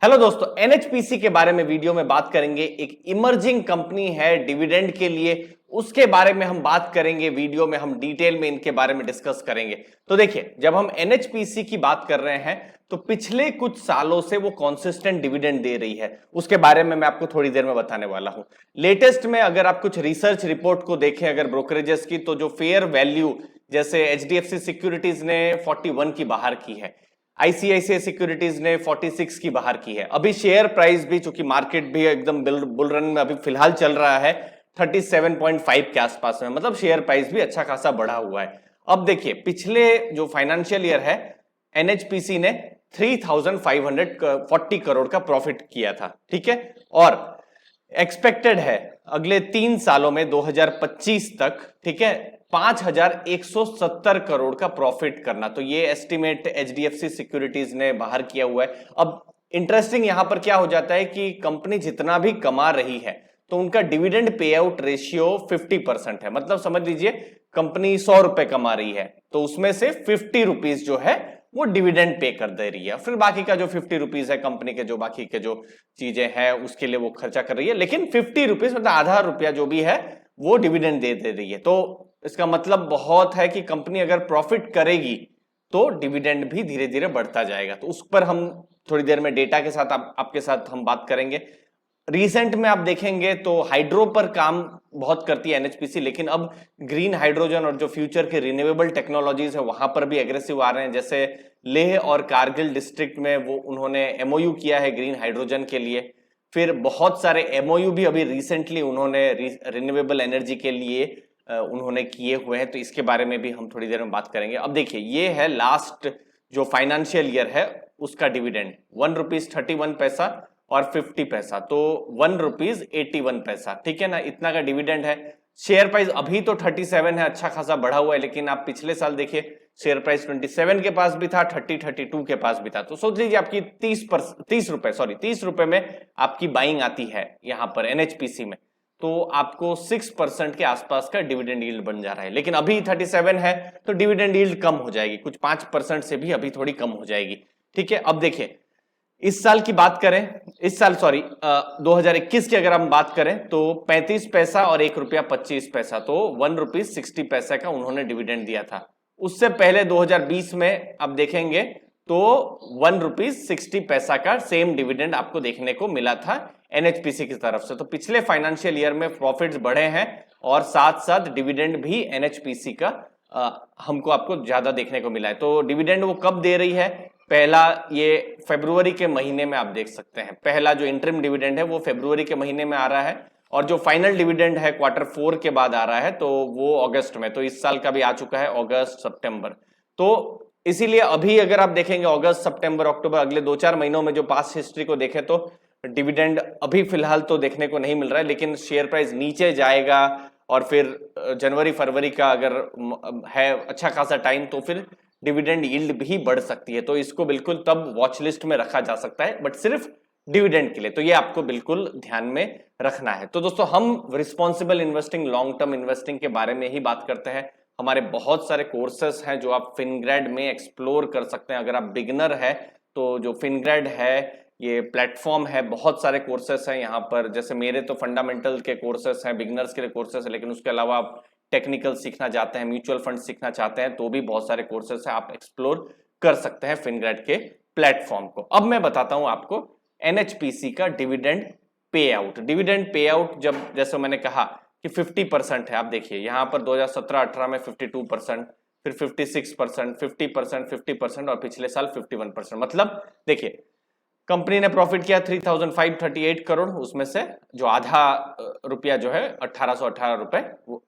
Hello दोस्तों, NHPC के बारे में वीडियो में बात करेंगे। एक इमर्जिंग कंपनी है डिविडेंड के लिए, उसके बारे में हम बात करेंगे। वीडियो में हम डिटेल में इनके बारे में डिस्कस करेंगे। तो देखिए, जब हम एनएचपीसी की बात कर रहे हैं तो पिछले कुछ सालों से वो कंसिस्टेंट डिविडेंड दे रही है, उसके बारे में मैं आपको थोड़ी देर में बताने वाला हूं। लेटेस्ट में अगर आप कुछ रिसर्च रिपोर्ट को देखें अगर ब्रोकरेजेस की, तो जो फेयर वैल्यू जैसे एचडीएफसी सिक्योरिटीज ने 41 की बाहर की है, आईसीआईसीआई सिक्योरिटीज ने 46 की बाहर की है। अभी शेयर प्राइस भी, चूंकि मार्केट भी एकदम बुल रन में अभी फिलहाल चल रहा है, 37.5 के आसपास में, मतलब शेयर प्राइस भी अच्छा खासा बढ़ा हुआ है। अब देखिए, पिछले जो फाइनेंशियल ईयर है एनएचपीसी ने 3540 करोड़ का प्रॉफिट किया था, ठीक है। और एक्सपेक्टेड है अगले 3 सालों में 2025 तक, ठीक है, 5170 करोड़ का प्रॉफिट करना। तो ये एस्टिमेट एचडीएफसी सिक्योरिटीज ने बाहर किया हुआ है। अब इंटरेस्टिंग यहां पर क्या हो जाता है कि कंपनी जितना भी कमा रही है तो उनका डिविडेंड पे आउट रेशियो 50% है। मतलब समझ लीजिए, कंपनी 100 रुपए कमा रही है तो उसमें से 50 रुपीज जो है वो डिविडेंड पे कर दे रही है। फिर बाकी का जो 50 रुपीज है कंपनी के जो बाकी के जो चीजें हैं उसके लिए वो खर्चा कर रही है, लेकिन 50 रुपीज मतलब आधा रुपया जो भी है वो डिविडेंड दे रही है। तो इसका मतलब बहुत है कि कंपनी अगर प्रॉफिट करेगी तो डिविडेंड भी धीरे धीरे बढ़ता जाएगा। तो उस पर हम थोड़ी देर में डेटा के साथ आपके साथ हम बात करेंगे। रिसेंट में आप देखेंगे तो हाइड्रो पर काम बहुत करती है एनएचपीसी, लेकिन अब ग्रीन हाइड्रोजन और जो फ्यूचर के रिन्यूएबल टेक्नोलॉजीज है वहां पर भी एग्रेसिव आ रहे हैं। जैसे लेह और कारगिल डिस्ट्रिक्ट में वो उन्होंने एमओयू किया है ग्रीन हाइड्रोजन के लिए। फिर बहुत सारे एमओयू भी अभी रिसेंटली उन्होंने रिन्यूएबल एनर्जी के लिए उन्होंने किए हुए हैं। तो इसके बारे में भी हम थोड़ी देर में बात करेंगे। अब देखिए, ये है लास्ट जो फाइनेंशियल ईयर है उसका डिविडेंड, 1 रुपीज 31 पैसा और 50 पैसा, तो 1 रुपीज 81 पैसा, ठीक है ना, इतना का डिविडेंड है। शेयर प्राइस अभी तो 37 है, अच्छा खासा बढ़ा हुआ है, लेकिन आप पिछले साल देखिए शेयर प्राइस 27 के पास भी था, 32 के पास भी था। तो सोच लीजिए आपकी 30 रुपए में आपकी बाइंग आती है यहां पर एनएचपीसी में, तो आपको 6% के आसपास का डिविडेंड यील्ड बन जा रहा है। लेकिन अभी 37 है तो डिविडेंड यील्ड कम हो जाएगी, कुछ 5% से भी अभी थोड़ी कम हो जाएगी, ठीक है। अब देखिए, इस साल की बात करें, इस साल सॉरी 2021 की अगर हम बात करें तो 35 पैसा और 1 रुपया 25 पैसा, तो 1 रुपीज 60 पैसा का उन्होंने डिविडेंड दिया था। उससे पहले 2020 में आप देखेंगे तो 1 रुपीज 60 पैसा का सेम डिविडेंड आपको देखने को मिला था एनएचपीसी की तरफ से। तो पिछले फाइनेंशियल ईयर में प्रॉफिट्स बढ़े हैं और साथ साथ डिविडेंड भी एनएचपीसी का हमको आपको ज्यादा देखने को मिला है। तो डिविडेंड वो कब दे रही है? पहला ये फरवरी के महीने में आप देख सकते हैं, पहला जो इंटरिम डिविडेंड है वो फरवरी के महीने में आ रहा है, और जो फाइनल डिविडेंड है Q4 के बाद आ रहा है तो वो अगस्त में। तो इस साल का भी आ चुका है अगस्त सितंबर। तो इसीलिए अभी अगर आप देखेंगे अगस्त सितंबर अक्टूबर, अगले 2-4 महीनों में जो पास्ट हिस्ट्री को देखें तो डिविडेंड अभी फिलहाल तो देखने को नहीं मिल रहा है, लेकिन शेयर प्राइस नीचे जाएगा और फिर जनवरी फरवरी का अगर है अच्छा खासा टाइम तो फिर डिविडेंड यील्ड भी बढ़ सकती है। तो इसको बिल्कुल तब वॉच लिस्ट में रखा जा सकता है, बट सिर्फ डिविडेंड के लिए। तो ये आपको बिल्कुल ध्यान में रखना है। तो दोस्तों, हम responsible investing, long term investing के बारे में ही बात करते हैं। हमारे बहुत सारे कोर्सेस हैं जो आप फिनग्रेड में एक्सप्लोर कर सकते हैं। अगर आप बिगिनर है तो जो फिनग्रेड है ये प्लेटफॉर्म है, बहुत सारे कोर्सेस हैं यहाँ पर। जैसे मेरे तो फंडामेंटल के कोर्सेस हैं, बिगिनर्स के लिए कोर्सेस है, लेकिन उसके अलावा आप टेक्निकल सीखना चाहते हैं, म्यूचुअल फंड सीखना चाहते हैं तो भी बहुत सारे कोर्सेस हैं, आप एक्सप्लोर कर सकते हैं फिनग्रेड के प्लेटफॉर्म को। अब मैं बताता हूं आपको एनएचपीसी का dividend pay out. Dividend pay out जब, जैसे मैंने कहा कि 50% है, आप देखिए यहां पर 2017-18 में 52%, फिर 56%, 50%, 50% और पिछले साल 51%। मतलब देखिए, कंपनी ने प्रॉफिट किया 3538 करोड़, उसमें से जो आधा रुपया जो है 1818 रुपए,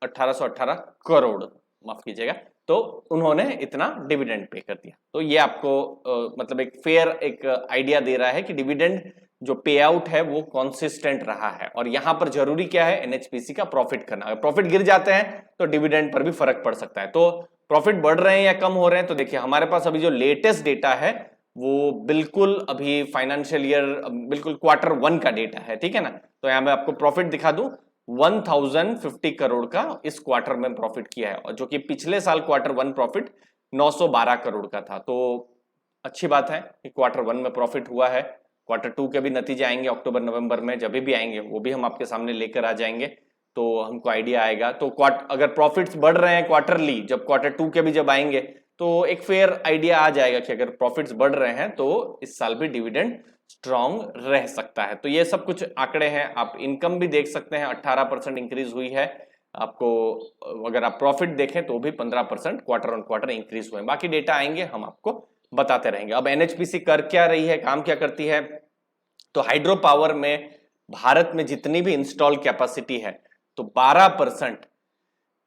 1818 करोड़, माफ कीजिएगा, तो उन्होंने इतना डिविडेंड पे कर दिया। तो ये आपको मतलब एक फेयर एक आइडिया दे रहा है कि डिविडेंड जो पे आउट है वो कॉन्सिस्टेंट रहा है। और यहां पर जरूरी क्या है, एनएचपीसी का प्रॉफिट करना। अगर प्रॉफिट गिर जाते हैं तो डिविडेंड पर भी फर्क पड़ सकता है। तो प्रॉफिट बढ़ रहे हैं या कम हो रहे हैं, तो देखिए हमारे पास अभी जो लेटेस्ट डेटा है वो बिल्कुल अभी फाइनेंशियल ईयर बिल्कुल Q1 का डेटा है, ठीक है ना। तो यहां मैं आपको प्रॉफिट दिखा दूं, 1050 करोड़ का इस क्वार्टर में प्रॉफिट किया है, और जो कि पिछले साल Q1 प्रॉफिट 912 करोड़ का था। तो अच्छी बात है कि Q1 में प्रॉफिट हुआ है। Q2 के भी नतीजे आएंगे अक्टूबर नवंबर में, जब भी आएंगे वो भी हम आपके सामने लेकर आ जाएंगे, तो हमको आइडिया आएगा। तो अगर प्रॉफिट्स बढ़ रहे हैं क्वार्टरली, जब Q2 के भी जब आएंगे तो एक फेयर आइडिया आ जाएगा कि अगर प्रॉफिट्स बढ़ रहे हैं तो इस साल भी डिविडेंड स्ट्रॉन्ग रह सकता है। तो ये सब कुछ आंकड़े हैं। आप इनकम भी देख सकते हैं, 18% इंक्रीज हुई है आपको। अगर आप प्रॉफिट देखें तो भी 15% क्वार्टर ऑन क्वार्टर इंक्रीज हुए। बाकी डेटा आएंगे, हम आपको बताते रहेंगे। अब एनएचपीसी कर क्या रही है, काम क्या करती है? तो हाइड्रो पावर में भारत में जितनी भी इंस्टॉल कैपेसिटी है तो 12%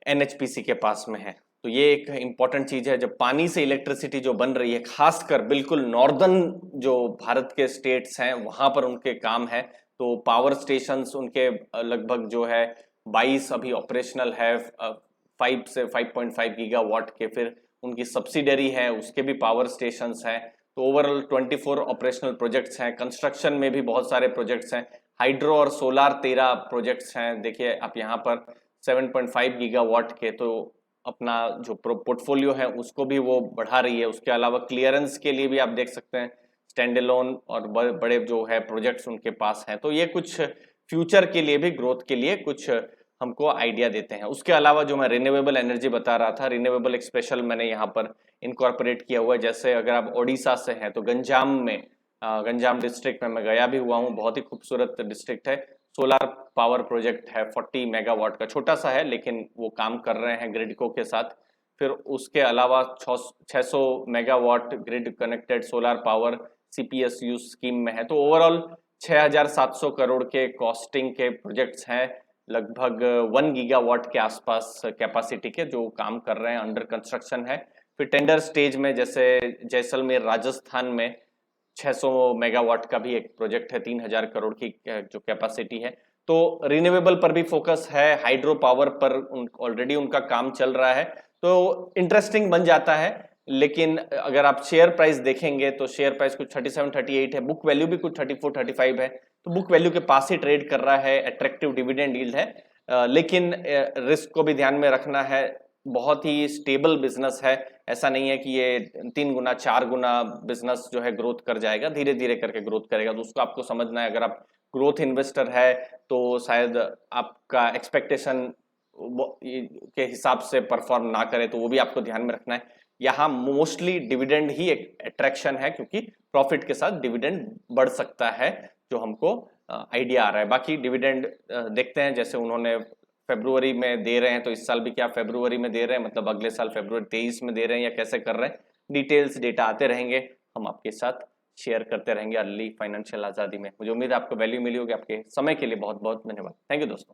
एनएचपीसी के पास में है। तो ये एक इंपॉर्टेंट चीज है। जब पानी से इलेक्ट्रिसिटी जो बन रही है, खासकर बिल्कुल नॉर्दर्न जो भारत के स्टेट्स हैं वहां पर उनके काम है। तो पावर स्टेशंस उनके लगभग जो है 22 अभी ऑपरेशनल है, 5 से 5.5 गीगावाट के। फिर उनकी सब्सिडरी है, उसके भी पावर स्टेशंस हैं। तो ओवरऑल 24 ऑपरेशनल प्रोजेक्ट्स हैं। कंस्ट्रक्शन में भी बहुत सारे प्रोजेक्ट्स हैं। हाइड्रो और सोलार 13 प्रोजेक्ट्स हैं। देखिए आप यहाँ पर 7.5 गीगावाट के। तो अपना जो पोर्टफोलियो है उसको भी वो बढ़ा रही है। उसके अलावा क्लियरेंस के लिए भी आप देख सकते हैं स्टैंड अलोन और बड़े जो है प्रोजेक्ट्स उनके पास हैं। तो ये कुछ फ्यूचर के लिए भी, ग्रोथ के लिए कुछ हमको आइडिया देते हैं। उसके अलावा जो मैं रिन्यूएबल एनर्जी बता रहा था, रिन्यूएबल एक स्पेशल मैंने यहाँ पर इनकॉर्पोरेट किया हुआ है। जैसे अगर आप ओडिशा से हैं तो गंजाम में, गंजाम डिस्ट्रिक्ट में मैं गया भी हुआ हूँ, बहुत ही खूबसूरत डिस्ट्रिक्ट है। सोलार पावर प्रोजेक्ट है 40 मेगावाट का, छोटा सा है लेकिन वो काम कर रहे हैं ग्रिडको के साथ। फिर उसके अलावा 600 megawatt grid connected solar power CPSU scheme में है। तो ओवरऑल 6,700 करोड़ के कॉस्टिंग के प्रोजेक्ट्स हैं, लगभग 1 गीगावाट के आसपास कैपेसिटी के, जो काम कर रहे हैं, अंडर कंस्ट्रक्शन है। फिर टेंडर स्टेज में जैसे जैसलमेर राजस्थान में 600 मेगावाट का भी एक प्रोजेक्ट है, 3,000 करोड़ की जो कैपेसिटी है। तो रिन्यूएबल पर भी फोकस है, हाइड्रो पावर पर ऑलरेडी उनका काम चल रहा है। तो इंटरेस्टिंग बन जाता है। लेकिन अगर आप शेयर प्राइस देखेंगे तो शेयर प्राइस कुछ 37-38 है, बुक वैल्यू भी कुछ 34-35 है। तो बुक वैल्यू के पास ही ट्रेड कर रहा है, अट्रैक्टिव डिविडेंड यील्ड है। लेकिन रिस्क को भी ध्यान में रखना है। बहुत ही स्टेबल बिजनेस है, ऐसा नहीं है कि ये 3 गुना 4 गुना बिजनेस जो है ग्रोथ कर जाएगा, धीरे धीरे करके ग्रोथ करेगा। तो उसको आपको समझना है। अगर आप ग्रोथ इन्वेस्टर है तो शायद आपका एक्सपेक्टेशन के हिसाब से परफॉर्म ना करे, तो वो भी आपको ध्यान में रखना है। यहाँ मोस्टली डिविडेंड ही एक अट्रैक्शन है, क्योंकि प्रॉफिट के साथ डिविडेंड बढ़ सकता है, जो हमको आइडिया आ रहा है। बाकी डिविडेंड देखते हैं, जैसे उन्होंने फरवरी में दे रहे हैं, तो इस साल भी क्या फरवरी में दे रहे हैं, मतलब अगले साल फरवरी 23 में दे रहे हैं या कैसे कर रहे हैं, डिटेल्स डेटा आते रहेंगे, हम आपके साथ शेयर करते रहेंगे अर्ली फाइनेंशियल आजादी में। मुझे उम्मीद है आपको वैल्यू मिली होगी। आपके समय के लिए बहुत बहुत धन्यवाद। थैंक यू दोस्तों।